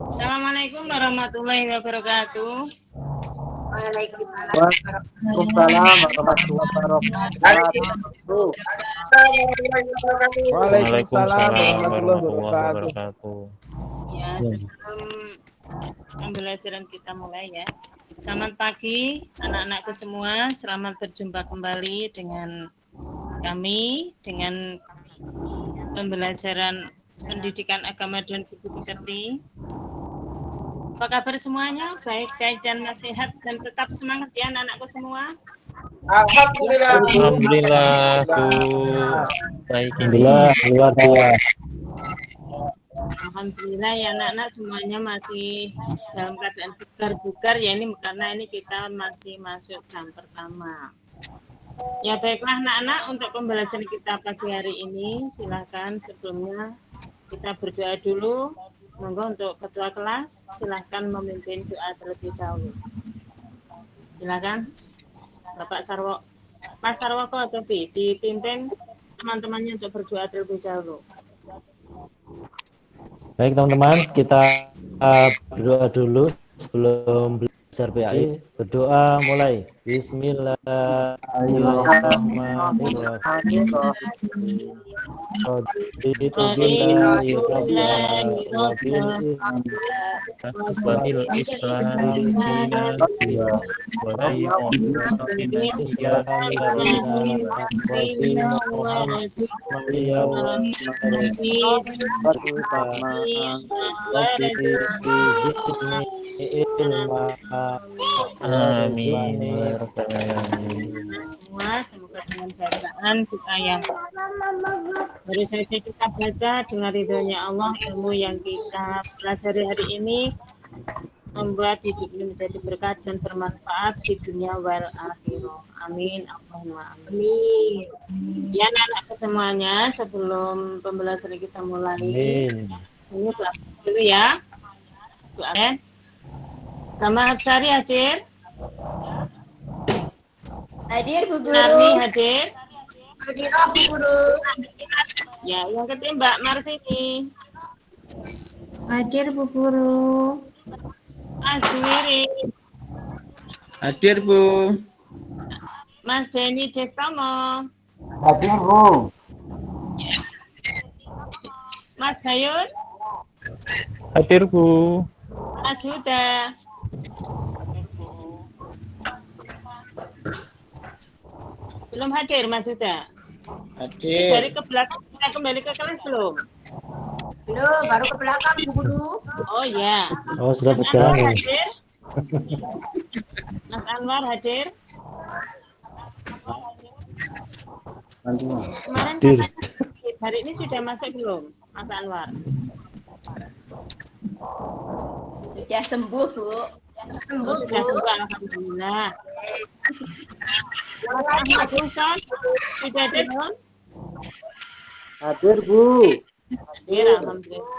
Assalamualaikum warahmatullahi wabarakatuh. Waalaikumsalam. Waalaikumsalam warahmatullahi wabarakatuh. Waalaikumsalam warahmatullahi wabarakatuh. Ya, sebelum pembelajaran kita mulai ya. Selamat pagi anak-anakku semua. Selamat berjumpa kembali dengan kami dengan pembelajaran pendidikan agama dan buku pekerti. Apa kabar semuanya? Baik-baik dan sehat dan tetap semangat ya anak-anakku semua. Alhamdulillah. Alhamdulillah, Bu. Baik, Alhamdulillah, luar biasa. Alhamdulillah ya anak-anak semuanya masih dalam keadaan segar bugar ya ini karena ini kita masih masuk jam pertama. Ya baiklah anak-anak untuk pembelajaran kita pagi hari ini silakan sebelumnya kita berdoa dulu. Monggo untuk ketua kelas silakan memimpin doa terlebih dahulu. Silakan Bapak Sarwo, Mas Sarwoko atau B dipimpin teman-temannya untuk berdoa terlebih dahulu. Baik teman-teman, kita berdoa dulu sebelum belajar PAI. Berdoa mulai. Bismillahirrahmanirrahim. Wabil Islam Semua semoga dengan bacaan kita yang baru saja kita baca dengan ridhonya Allah, ilmu yang kita pelajari hari ini membuat hidup ini menjadi berkah dan bermanfaat di dunia wal akhirah. Amin. Allahumma amin. Ya anak-anak semuanya, sebelum pembelajaran kita mulai, ini doa dulu ya. Doa. Sama Hapsari hadir. Hadir Bu Guru. Narni hadir. Hadir Bu Guru. Ya, yang ketiga Mbak Marsini. Hadir Bu Guru. Aswiri. Hadir Bu. Mas Denny Destomo. Hadir, Bu. Mas Hayun. hadir, Bu. Mas Huda. Belum hadir Mas Huda. Hadir. Dari ke belakang kita kembali ke kelas belum? Belum, baru ke belakang Bu Guru. Oh ya. Oh, sudah Mas berjalan. Anwar hadir. Mas Anwar hadir. Kemarin Hadir. katanya hari ini sudah masuk belum, Mas Anwar? Sudah sembuh Bu. Oh, sudah sembuh, alhamdulillah. Mas Ahmad Huson sudah ada belum? Hadir, Bu. Hadir, alhamdulillah.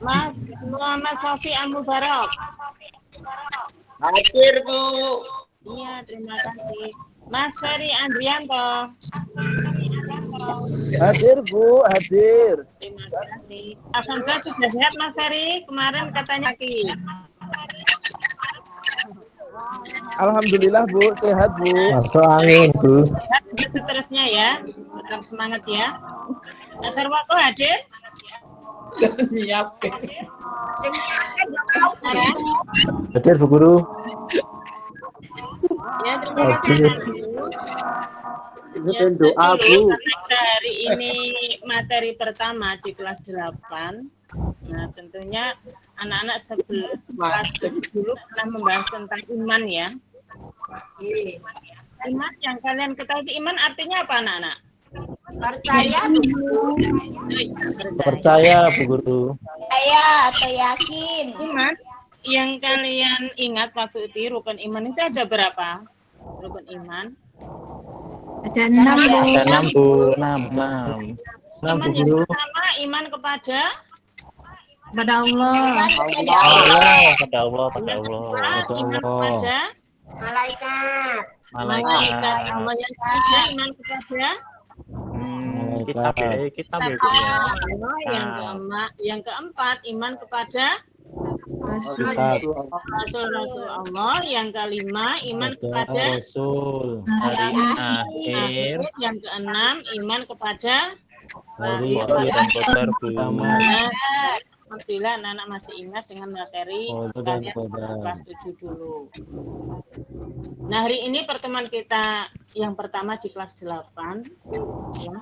Mas Muhammad Sofi Al-Mubarak. Hadir Bu. Iya, terima kasih. Mas Ferry Andrianto. Hadir, Bu. Hadir. Terima kasih. Alhamdulillah sudah sehat Mas Ferry. Kemarin katanya sakit. Alhamdulillah, Bu. Sehat, Bu. Masuk angin, Bu. Sehat seterusnya ya. Tetap semangat ya. Mas Sarwako hadir? Siap. Hadir, Bu Guru. Ya, terima kasih. Ya, Doa, Bu. karena hari ini materi pertama di kelas 8. Nah, tentunya anak-anak kelas dulu pernah membahas tentang iman ya. Iman yang kalian ketahui iman artinya apa anak-anak? Percaya Bu Guru. Percaya, Bu Guru. Percaya atau yakin. Iman yang kalian ingat waktu itu rukun iman itu ada berapa? Rukun iman. Ada 6 Bu. Ada 6, Bu. 6. Iman yang pertama iman kepada Kepada Allah. Pada Allah. iman kepada Malaikat. malaikat. Allah yang ketiga iman kepada Kita ya, Bu ya. Allah. Yang keempat iman kepada Kitab Rasul-Rasul Allah. Yang kelima, iman kepada Rasul. Hari akhir. Yang keenam, iman kepada Hari akhir dan kotor pertama. Alhamdulillah anak-anak masih ingat dengan materi kalian kelas 7 dulu. Nah, hari ini pertemuan kita yang pertama di kelas 8. Ya.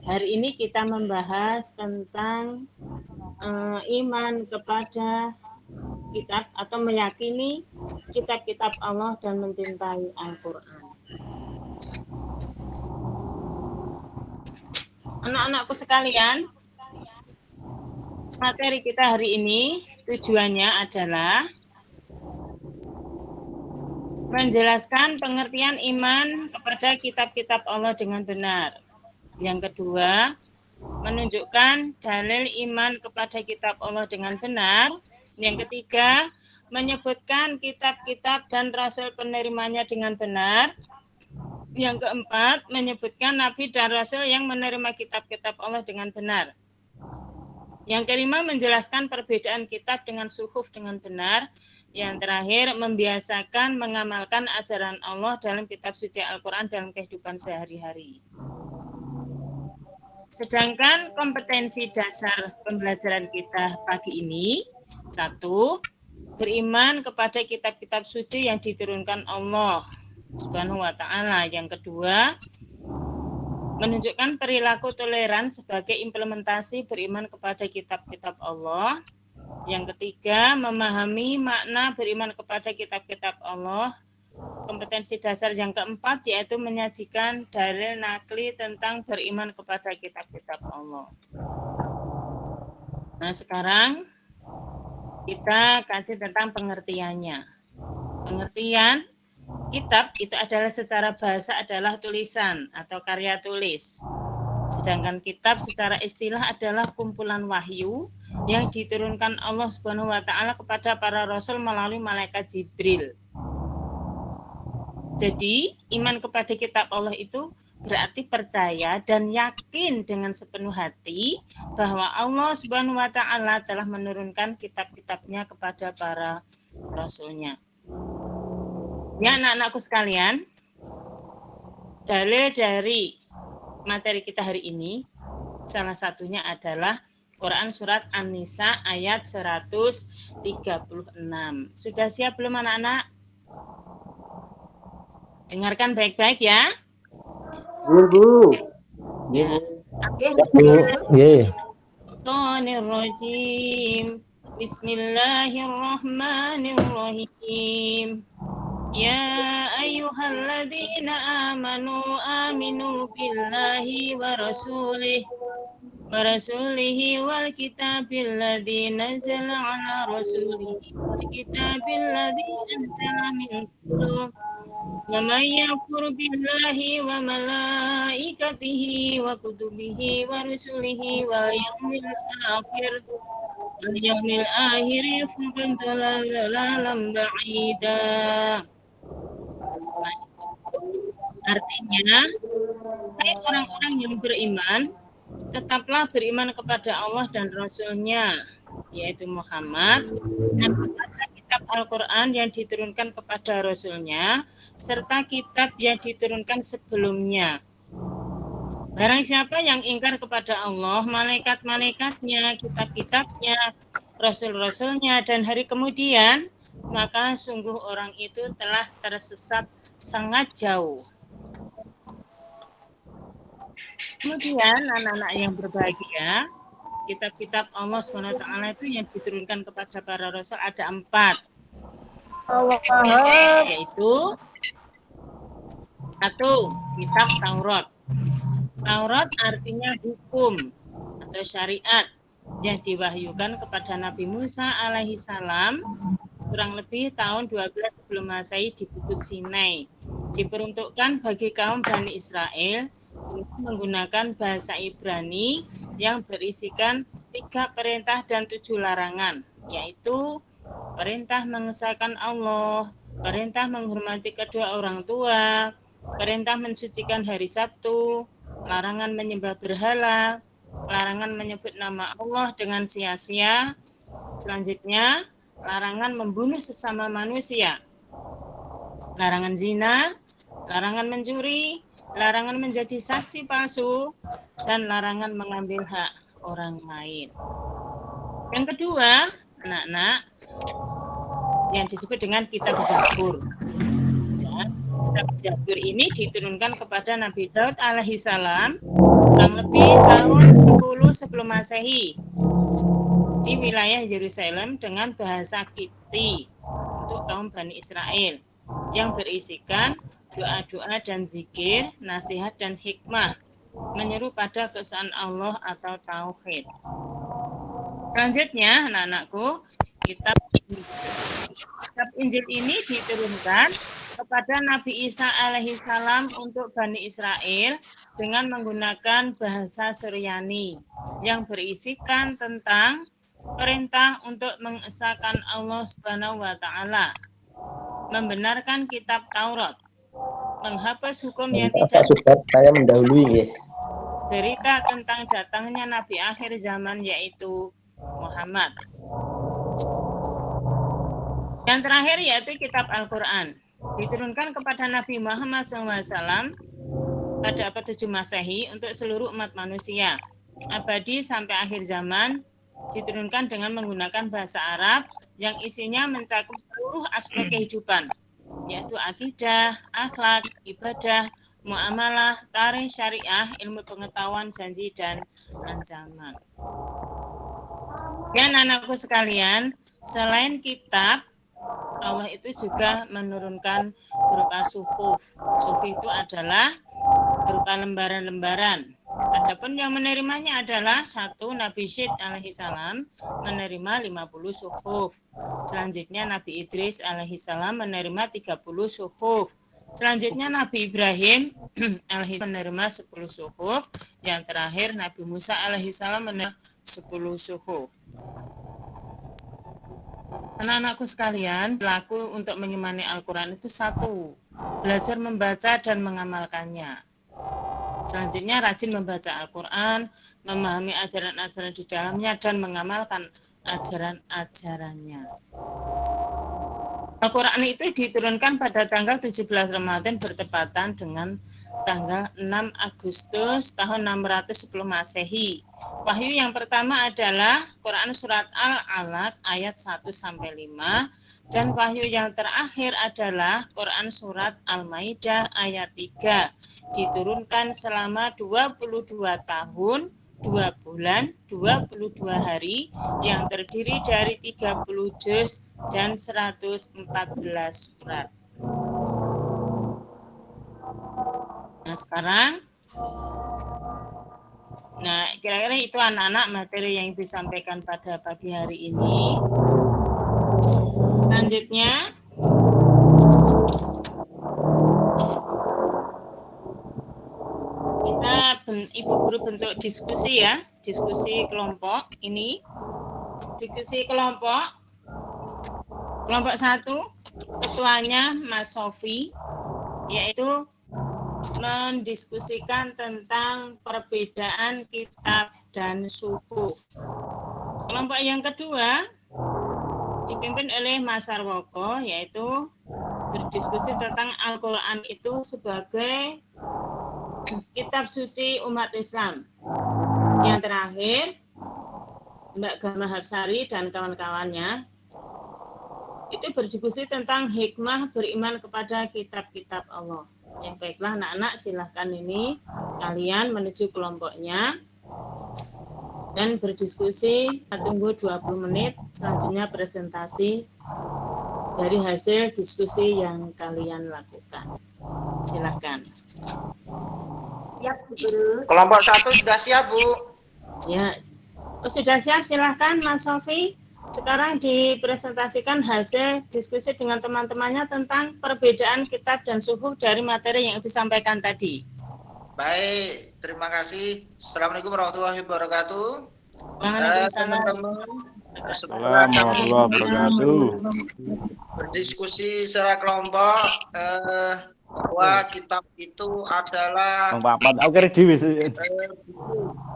Hari ini kita membahas tentang iman kepada kitab atau meyakini kitab-kitab Allah dan mencintai Al-Quran. Anak-anakku sekalian, materi kita hari ini tujuannya adalah menjelaskan pengertian iman kepada kitab-kitab Allah dengan benar. Yang kedua, menunjukkan dalil iman kepada kitab Allah dengan benar. Yang ketiga, menyebutkan kitab-kitab dan rasul penerimanya dengan benar. Yang keempat, menyebutkan nabi dan rasul yang menerima kitab-kitab Allah dengan benar. Yang kelima, menjelaskan perbedaan kitab dengan suhuf dengan benar. Yang terakhir, membiasakan mengamalkan ajaran Allah dalam kitab suci Al-Quran dalam kehidupan sehari-hari. Sedangkan kompetensi dasar pembelajaran kita pagi ini, 1. Beriman kepada kitab-kitab suci yang diturunkan Allah Subhanahu wa ta'ala. Yang kedua, menunjukkan perilaku toleran sebagai implementasi beriman kepada kitab-kitab Allah. Yang ketiga, memahami makna beriman kepada kitab-kitab Allah. Kompetensi dasar yang keempat yaitu menyajikan dalil nakli tentang beriman kepada kitab-kitab Allah. Nah, sekarang kita kaji tentang pengertiannya. Pengertian kitab itu adalah secara bahasa adalah tulisan atau karya tulis. Sedangkan kitab secara istilah adalah kumpulan wahyu yang diturunkan Allah Subhanahu wa ta'ala kepada para rasul melalui malaikat Jibril. Jadi, iman kepada kitab Allah itu berarti percaya dan yakin dengan sepenuh hati bahwa Allah Subhanahu wa ta'ala telah menurunkan kitab-kitabnya kepada para rasulnya. Ya, anak-anakku sekalian, dalil dari materi kita hari ini salah satunya adalah Quran surat An-Nisa ayat 136. Sudah siap belum anak-anak? Dengarkan baik-baik ya. Bu. Bismillahirrahmanirrahim. Ya ayyuhalladzina aminu billahi wa rasulihi wal kitabil ladzi nazala ala rasulihi wal kitabil ladzi anzala min qablu wa may yakfur billahi wa malaikatihi wa kutubihi wa rusulihi wal yawmil akhir faqad dhalalan ba'ida. Artinya, hai orang-orang yang beriman, tetaplah beriman kepada Allah dan Rasul-Nya, yaitu Muhammad, dan kepada kitab Al-Quran yang diturunkan kepada Rasul-Nya, serta kitab yang diturunkan sebelumnya. Barang siapa yang ingkar kepada Allah, malaikat-malaikatnya, kitab-kitabnya, Rasul-Rasulnya, dan hari kemudian, maka sungguh orang itu telah tersesat sangat jauh. Kemudian anak-anak yang berbahagia, kitab-kitab Allah SWT itu yang diturunkan kepada para rasul ada 4. Yaitu 1. Kitab Taurat. Taurat artinya hukum atau syariat yang diwahyukan kepada Nabi Musa alaihissalam kurang lebih tahun 12 sebelum Masehi di Bukit Sinai. Diperuntukkan bagi kaum Bani Israel menggunakan bahasa Ibrani yang berisikan 3 perintah dan 7 larangan, yaitu perintah mengesahkan Allah, perintah menghormati kedua orang tua, perintah mensucikan hari Sabtu, larangan menyembah berhala, larangan menyebut nama Allah dengan sia-sia. Selanjutnya, larangan membunuh sesama manusia, larangan zina, larangan mencuri, larangan menjadi saksi palsu, dan larangan mengambil hak orang lain. Yang kedua, anak-anak, yang disebut dengan kitab Zabur. Ya, kitab Zabur ini diturunkan kepada Nabi Daud alaihissalam kurang lebih tahun 10 sebelum Masehi di wilayah Yerusalem dengan bahasa Kipti untuk kaum Bani Israel yang berisikan doa-doa dan zikir, nasihat dan hikmah menyeru pada keesaan Allah atau tauhid. Selanjutnya, anak-anakku, kitab Injil ini diturunkan kepada Nabi Isa alaihissalam untuk Bani Israel dengan menggunakan bahasa Suryani yang berisikan tentang perintah untuk mengesahkan Allah Subhanahu wa taala, membenarkan kitab Taurat, menghapus hukum yang tidak saya mendahului ya. Berita tentang datangnya nabi akhir zaman yaitu Muhammad. Yang terakhir yaitu kitab Al-Quran. Diturunkan kepada Nabi Muhammad SAW pada abad 7 Masehi untuk seluruh umat manusia. Abadi sampai akhir zaman, diturunkan dengan menggunakan bahasa Arab yang isinya mencakup seluruh aspek kehidupan, yaitu akidah, akhlak, ibadah, muamalah, tarikh, syariah, ilmu pengetahuan, janji, dan ancaman. Dan anakku sekalian, selain kitab, Allah itu juga menurunkan berupa suhuf. Suhuf itu adalah berupa lembaran-lembaran. Adapun yang menerimanya adalah satu Nabi Syed alaihissalam menerima 50 suhuf. Selanjutnya Nabi Idris alaihissalam menerima 30 suhuf. Selanjutnya Nabi Ibrahim alaihissalam menerima 10 suhuf. Yang terakhir Nabi Musa alaihissalam menerima 10 suhuf. Anak-anakku sekalian, pelaku untuk mengimani Al-Quran itu satu, belajar membaca dan mengamalkannya. Selanjutnya rajin membaca Al-Quran, memahami ajaran-ajaran di dalamnya, dan mengamalkan ajaran-ajarannya. Al-Quran itu diturunkan pada tanggal 17 Ramadan bertepatan dengan tanggal 6 Agustus tahun 610 Masehi. Wahyu yang pertama adalah Quran Surat Al-Alaq ayat 1-5 dan wahyu yang terakhir adalah Quran Surat Al-Maidah ayat 3. Diturunkan selama 22 tahun, 2 bulan, 22 hari yang terdiri dari 30 juz dan 114 surat. Nah sekarang, kira-kira itu anak-anak materi yang disampaikan pada pagi hari ini. Selanjutnya, kita Ibu Guru bentuk diskusi ya, diskusi kelompok ini. Diskusi kelompok 1, ketuanya Mas Sofi, yaitu mendiskusikan tentang perbedaan kitab dan suhuf. Kelompok yang kedua dipimpin oleh Mas Sarwoko, yaitu berdiskusi tentang Al-Quran itu sebagai kitab suci umat Islam. Yang terakhir, Mbak Gama Hapsari dan kawan-kawannya itu berdiskusi tentang hikmah beriman kepada kitab-kitab Allah. Ya baiklah anak-anak, silahkan ini kalian menuju kelompoknya dan berdiskusi. Tunggu 20 menit, selanjutnya presentasi dari hasil diskusi yang kalian lakukan. Silahkan. Siap, Guru. Kelompok 1 sudah siap, Bu. Ya, sudah siap, silahkan Mas Sofi. Sekarang dipresentasikan hasil diskusi dengan teman-temannya tentang perbedaan kitab dan suhuf dari materi yang disampaikan tadi. Baik, terima kasih. Assalamualaikum warahmatullahi wabarakatuh. Waalaikumsalam. Warahmatullahi wabarakatuh. Berdiskusi secara kelompok bahwa kitab itu adalah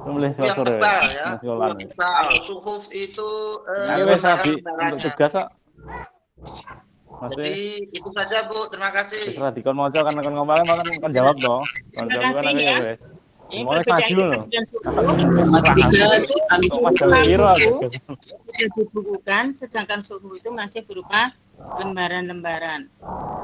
Mulai yang sore. tebal ya. Sekolah. Yang tebal. Suhuf itu Ayo wes Abi, untuk lembaran-lembarannya. tugas kok. Masih Jadi itu saja Bu, terima kasih. terserah dikon moco kan ngomongin kan jawab toh. Kalau Terima jawab kan kasih aku ya ya. wes. Ini Mulai perbedaan maju kitab loh. dan suku Mas tiga Kok macam kira sudah dibukukan, sedangkan suku itu masih berupa lembaran-lembaran.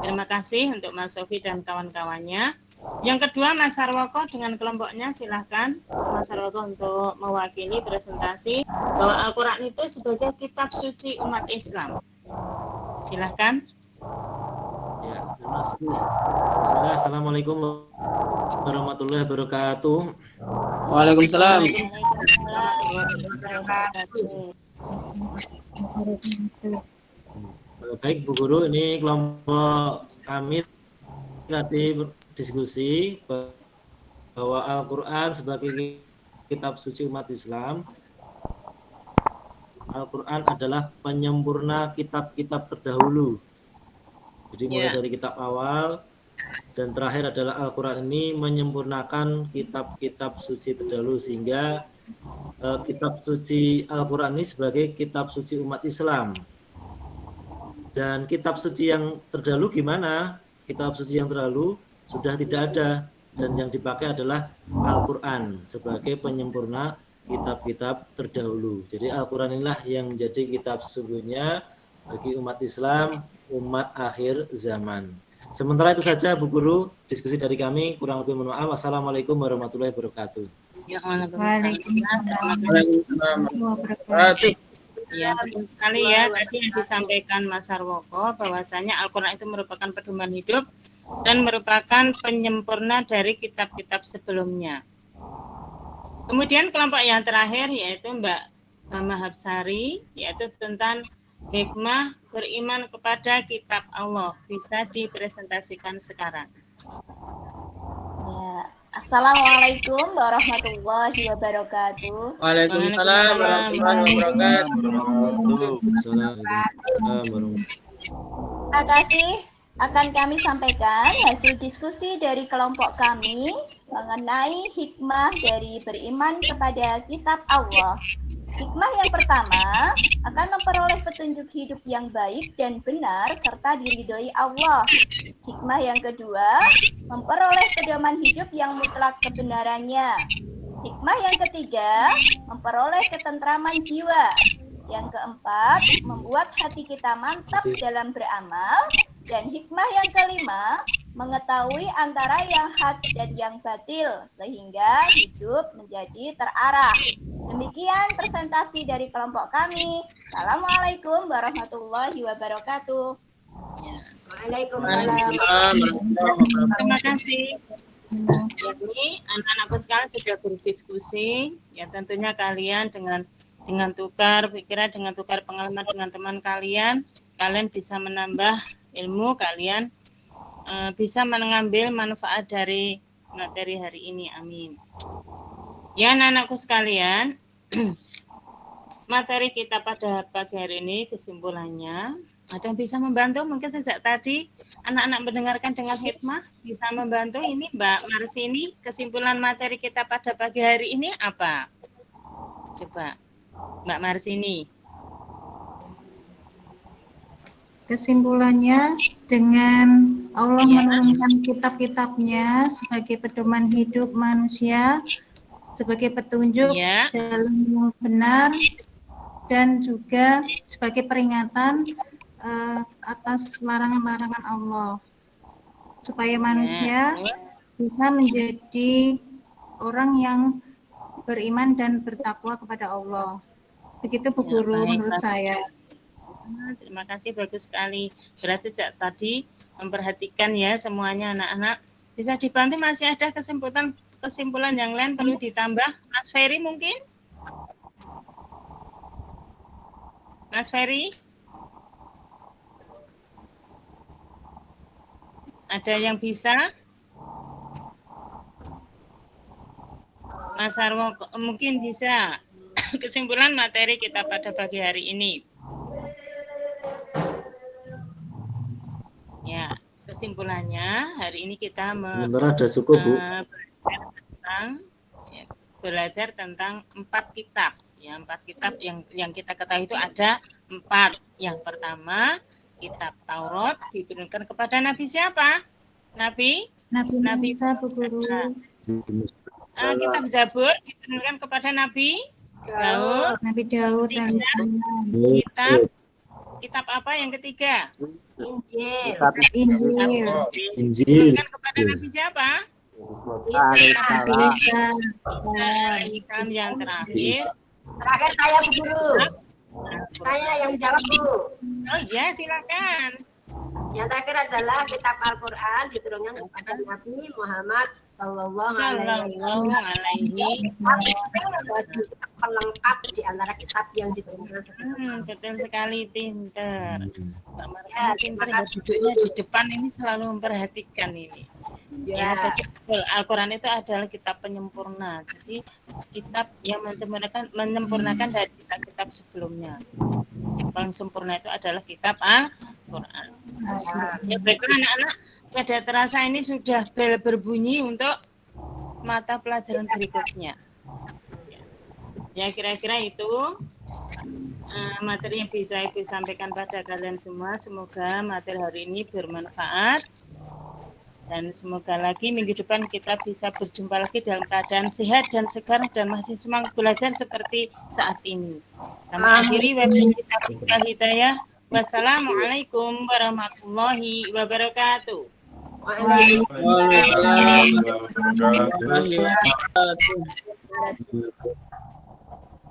Terima kasih untuk Mas Sofi dan kawan-kawannya. Yang kedua, Mas Sarwoko dengan kelompoknya, silahkan Mas Sarwoko untuk mewakili presentasi bahwa Al-Quran itu sebagai kitab suci umat Islam. Silahkan. Ya, terima kasih. Bismillah, Assalamualaikum warahmatullahi wabarakatuh. Waalaikumsalam. Baik Bu Guru, ini kelompok kami tadi berdiskusi bahwa Al-Quran sebagai kitab suci umat Islam. Al-Quran adalah penyempurna kitab-kitab terdahulu. Jadi mulai dari kitab awal dan terakhir adalah Al-Quran ini menyempurnakan kitab-kitab suci terdahulu, sehingga kitab suci Al-Quran ini sebagai kitab suci umat Islam. Dan kitab suci yang terdahulu gimana? Kitab suci yang terdahulu sudah tidak ada, dan yang dipakai adalah Al-Quran sebagai penyempurna kitab-kitab terdahulu. Jadi Al-Quran inilah yang menjadi kitab sesungguhnya bagi umat Islam, umat akhir zaman. Sementara itu saja Bu Guru, diskusi dari kami, kurang lebih mohon maaf. Wassalamualaikum warahmatullahi wabarakatuh. Ya, betul sekali ya. Tadi yang disampaikan Mas Sarwoko bahwasanya Al-Quran itu merupakan pedoman hidup dan merupakan penyempurna dari kitab-kitab sebelumnya. Kemudian kelompok yang terakhir yaitu Mbak Mama Hapsari, yaitu tentang hikmah beriman kepada kitab Allah. Bisa dipresentasikan sekarang. Ya. Assalamualaikum warahmatullahi wabarakatuh. Waalaikumsalam warahmatullahi wabarakatuh. Terima kasih. Akan kami sampaikan hasil diskusi dari kelompok kami mengenai hikmah dari beriman kepada kitab Allah. Hikmah yang pertama akan memperoleh petunjuk hidup yang baik dan benar serta diridhoi Allah. Hikmah yang kedua, memperoleh pedoman hidup yang mutlak kebenarannya. Hikmah yang ketiga, memperoleh ketentraman jiwa. Yang keempat, membuat hati kita mantap dalam beramal. Dan hikmah yang kelima, mengetahui antara yang hak dan yang batil, sehingga hidup menjadi terarah. Demikian presentasi dari kelompok kami. Assalamualaikum warahmatullahi wabarakatuh. Waalaikumsalam. Terima kasih. Jadi anak-anakku sekalian sudah berdiskusi, ya tentunya kalian dengan tukar pikiran, dengan tukar pengalaman dengan teman kalian bisa menambah ilmu kalian, bisa mengambil manfaat dari materi hari ini. Amin. Ya anak-anakku sekalian, materi kita pada pagi hari ini kesimpulannya, ada yang bisa membantu mungkin sejak tadi anak-anak mendengarkan dengan hikmah, bisa membantu ini Mbak Marsini, kesimpulan materi kita pada pagi hari ini apa? Coba Mbak Marsini. Kesimpulannya, dengan Allah menurunkan kitab-kitabnya sebagai pedoman hidup manusia, sebagai petunjuk jalan yang benar, dan juga sebagai peringatan atas larangan-larangan Allah, supaya manusia bisa menjadi orang yang beriman dan bertakwa kepada Allah. Begitu Bu Guru menurut saya. Terima kasih, bagus sekali. Berarti sejak tadi memperhatikan ya semuanya anak-anak. Bisa dibantu, masih ada kesimpulan yang lain perlu ditambah? Mas Ferry mungkin? Mas Ferry? Ada yang bisa? Mas Arwo mungkin bisa. Kesimpulan materi kita pada pagi hari ini. Ya, kesimpulannya hari ini kita sebentar ada suku Bu. Tentang belajar tentang 4 kitab. Ya, 4 kitab yang kita ketahui itu ada 4. Yang pertama, kitab Taurat diturunkan kepada Nabi siapa? Nabi Musa, Bu Guru. Kitab Zabur diturunkan kepada Nabi Daud. Nabi Daud. Kitab apa yang ketiga? Injil. Diturunkan kepada Nabi siapa? Nabi Isa. Islam yang terakhir. Terakhir saya, Bu Guru. Saya yang jawab, Bu. Oh ya, silakan. Yang terakhir adalah kitab Al-Quran diturunkan kepada Nabi Muhammad Sallallahu Alaihi Wasallam. Pelengkap di antara kitab yang diturunkan. Betul sekali, pinter. Pak Marsha pinter ya, duduknya di depan ini selalu memperhatikan ini. Ya, jadi Al-Quran itu adalah kitab penyempurna. Jadi kitab yang menyempurnakan dari kitab-kitab sebelumnya. Yang paling sempurna itu adalah kitab Al-Quran. Ya, baiklah anak-anak, pada terasa ini sudah bel berbunyi untuk mata pelajaran berikutnya. Ya, kira-kira itu materi yang bisa Ibu sampaikan pada kalian semua. Semoga materi hari ini bermanfaat. Dan semoga lagi minggu depan kita bisa berjumpa lagi dalam keadaan sehat dan segar dan masih semangat belajar seperti saat ini. Kami akhiri webinar kita hidayah. Wassalamualaikum warahmatullahi wabarakatuh. Waalaikumsalam warahmatullahi wabarakatuh.